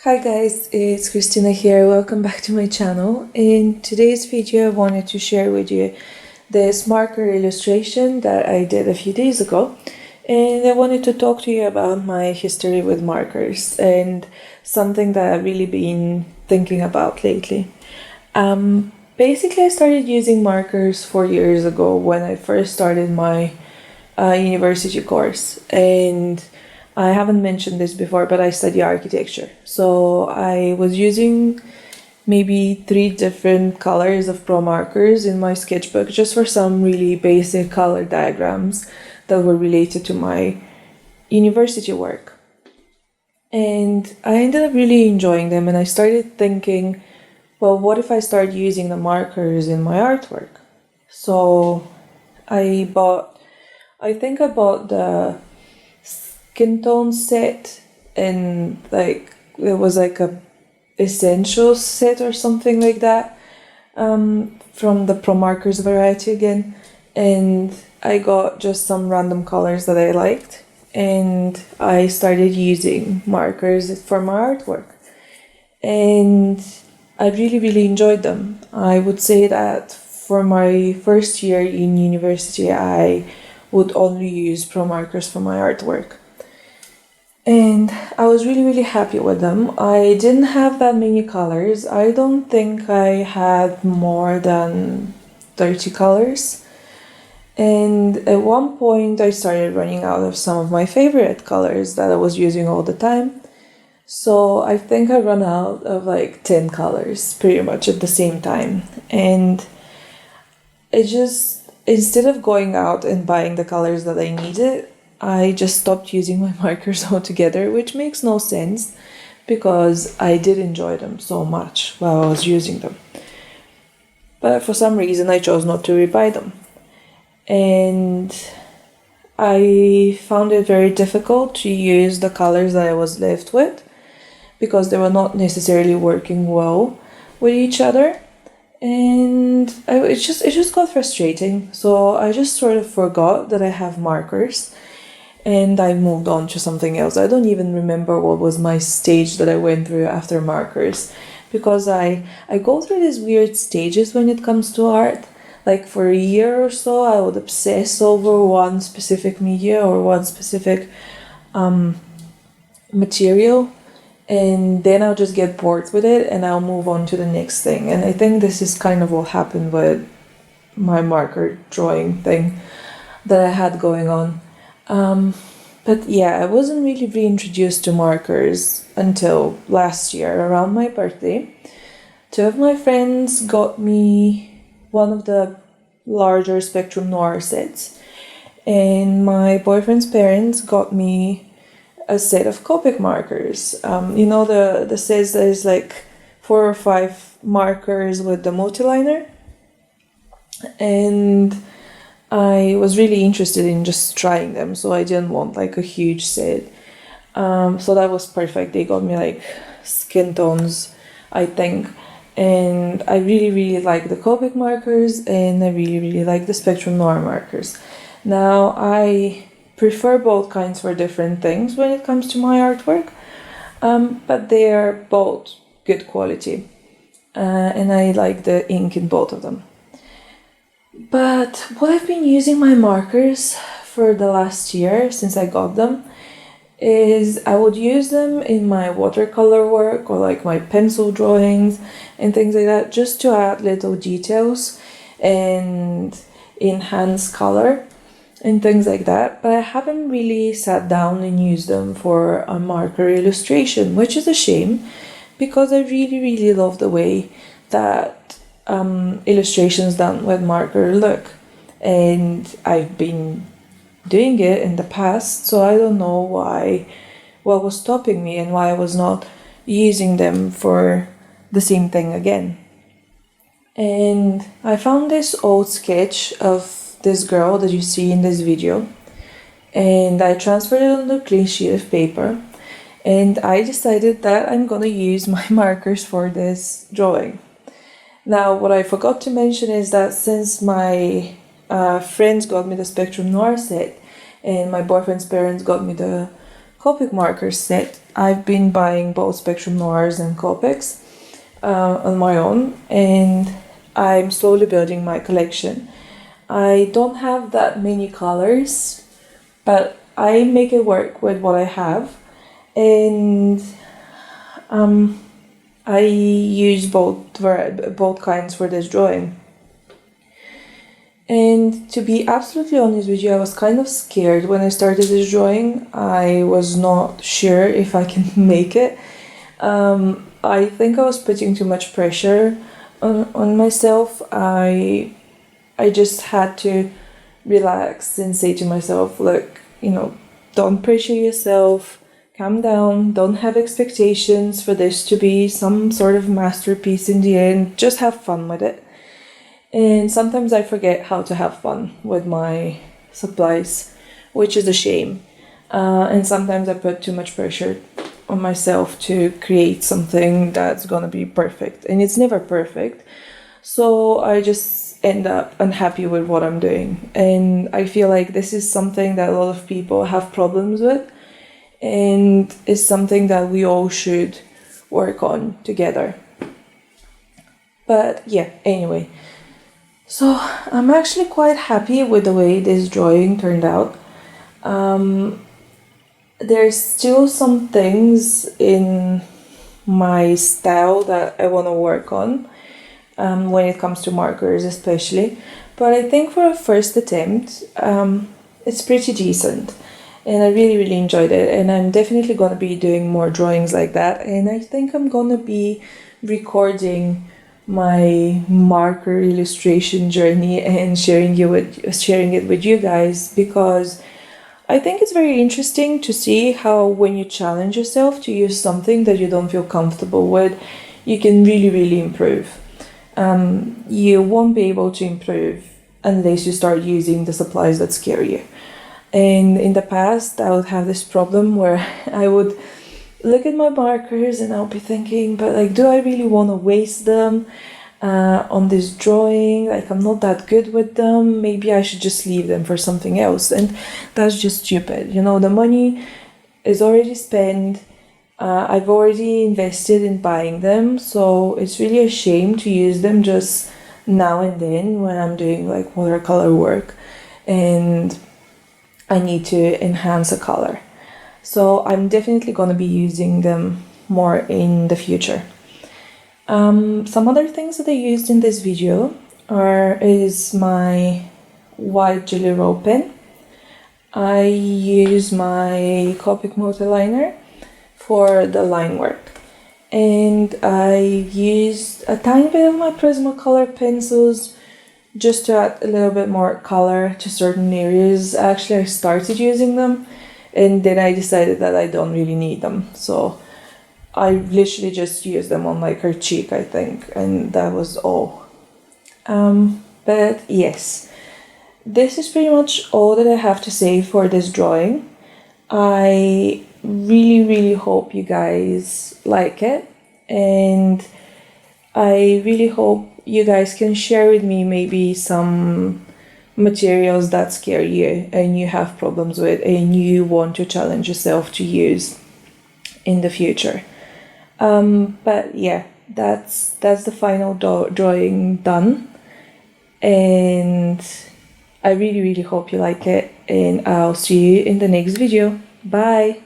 Hi guys, it's Christina here. Welcome back to my channel. In today's video I wanted to share with you this marker illustration that I did a few days ago, and I wanted to talk to you about my history with markers and something that I've really been thinking about lately. Basically I started using markers 4 years ago when I first started my university course, and I haven't mentioned this before, but I study architecture. So I was using maybe 3 different colors of pro markers in my sketchbook just for some really basic color diagrams that were related to my university work. And I ended up really enjoying them, and I started thinking, well, what if I start using the markers in my artwork? So I think I bought the skin tone set, and it was like a essentials set or something like that, from the Pro Markers variety again, and I got just some random colors that I liked, and I started using markers for my artwork, and I really enjoyed them. I would say that for my first year in university I would only use Pro Markers for my artwork. And I was really happy with them. I didn't have that many colors. I don't think I had more than 30 colors. And at one point I started running out of some of my favorite colors that I was using all the time. So I think I ran out of like 10 colors pretty much at the same time. And it just, instead of going out and buying the colors that I needed, I just stopped using my markers altogether, which makes no sense because I did enjoy them so much while I was using them. But for some reason I chose not to rebuy them. And I found it very difficult to use the colors that I was left with because they were not necessarily working well with each other. And it just got frustrating. So I just sort of forgot that I have markers, and I moved on to something else. I don't even remember what was my stage that I went through after markers, because I go through these weird stages when it comes to art. Like for a year or so I would obsess over one specific media or one specific material, and then I'll just get bored with it and I'll move on to the next thing. And I think this is kind of what happened with my marker drawing thing that I had going on. But yeah, I wasn't really reintroduced to markers until last year around my birthday. 2 of my friends got me one of the larger Spectrum Noir sets, and my boyfriend's parents got me a set of Copic markers. The sets that is like 4 or 5 markers with the multiliner, and I was really interested in just trying them, so I didn't want like a huge set. So that was perfect. They got me like skin tones, I think, and I really like the Copic markers, and I really like the Spectrum Noir markers. Now I prefer both kinds for different things when it comes to my artwork, but they are both good quality, and I like the ink in both of them. But what I've been using my markers for the last year since I got them is I would use them in my watercolor work or like my pencil drawings and things like that, just to add little details and enhance color and things like that. But I haven't really sat down and used them for a marker illustration, which is a shame because I really love the way that illustrations done with marker look, and I've been doing it in the past, so I don't know what was stopping me and why I was not using them for the same thing again. And I found this old sketch of this girl that you see in this video, and I transferred it on a clean sheet of paper, and I decided that I'm gonna use my markers for this drawing. Now, what I forgot to mention is that since my friends got me the Spectrum Noir set and my boyfriend's parents got me the Copic marker set. I've been buying both Spectrum Noirs and Copics on my own, and I'm slowly building my collection. I don't have that many colors, but I make it work with what I have, and I use both kinds for this drawing. And to be absolutely honest with you, I was kind of scared when I started this drawing. I was not sure if I can make it. I think I was putting too much pressure on myself. I just had to relax and say to myself, look, don't pressure yourself, calm down, don't have expectations for this to be some sort of masterpiece in the end, just have fun with it. And sometimes I forget how to have fun with my supplies, which is a shame. And sometimes I put too much pressure on myself to create something that's gonna be perfect. And it's never perfect. So I just end up unhappy with what I'm doing. And I feel like this is something that a lot of people have problems with. And it's something that we all should work on together. But yeah, anyway. So I'm actually quite happy with the way this drawing turned out. There's still some things in my style that I want to work on when it comes to markers especially. But I think for a first attempt, it's pretty decent. And I really, really enjoyed it. And I'm definitely going to be doing more drawings like that. And I think I'm going to be recording my marker illustration journey and sharing it with you guys, because I think it's very interesting to see how when you challenge yourself to use something that you don't feel comfortable with, you can really, really improve. You won't be able to improve unless you start using the supplies that scare you. And in the past, I would have this problem where I would look at my markers and I'll be thinking, but like, do I really want to waste them on this drawing? Like, I'm not that good with them. Maybe I should just leave them for something else. And that's just stupid. The money is already spent. I've already invested in buying them. So it's really a shame to use them just now and then when I'm doing like watercolor work and I need to enhance a color. So I'm definitely going to be using them more in the future. Some other things that I used in this video is my white Jelly Roll pen. I use my Copic multiliner for the line work. And I used a tiny bit of my Prismacolor pencils just to add a little bit more color to certain areas. Actually, I started using them, and then I decided that I don't really need them. So I literally just used them on like her cheek, I think, and that was all. But yes, this is pretty much all that I have to say for this drawing. I really, really hope you guys like it, and I really hope you guys can share with me maybe some materials that scare you and you have problems with and you want to challenge yourself to use in the future. But yeah, that's the final drawing done, and I really, really hope you like it, and I'll see you in the next video. Bye.